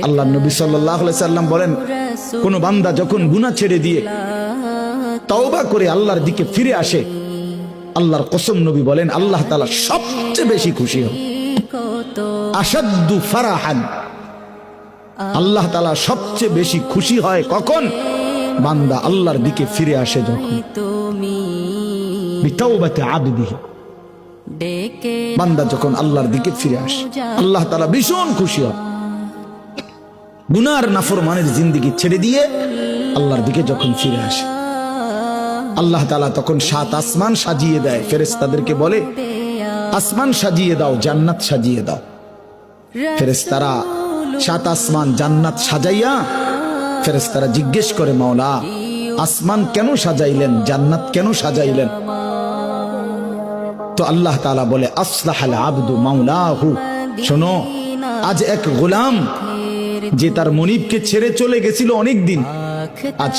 আল্লাহ নবী সাল্লাল্লাহু আলাইহি সাল্লাম বলেন, কোন বান্দা যখন গুনাহ ছেড়ে দিয়ে তওবা করে আল্লাহর দিকে ফিরে আসে, আল্লাহর কসম নবী বলেন আল্লাহ তাআলা সবচেয়ে বেশি খুশি হন। আশাদ্দু ফারাহান, আল্লাহ তাআলা সবচেয়ে বেশি খুশি হয় কখন? বান্দা আল্লাহর দিকে ফিরে আসে যখন। বিতাওবাতি আবদিহি, বান্দা যখন আল্লাহর দিকে ফিরে আসে আল্লাহ তাআলা ভীষণ খুশি হয়। গুনার নাফরমানের জিন্দেগি ছেড়ে দিয়ে আল্লাহর দিকে যখন ফিরে আসে, আল্লাহ তাআলা তখন 7 আসমান সাজিয়ে দেয়, ফেরেশতাদেরকে বলে আসমান সাজিয়ে দাও, জান্নাত সাজিয়ে দাও। ফেরেশতারা 7 আসমান জান্নাত সাজাইয়া ফেরেশতারা জিজ্ঞেস করে, মাওলা আসমান কেন সাজাইলেন, জান্নাত কেন সাজাইলেন? তো আল্লাহ তাআলা বলে আসলাহাল আবদু মাওলাহু, শোনো আজ এক গোলাম যে তার মনিবকে ছেড়ে চলে গেছিল অনেক দিন, আজ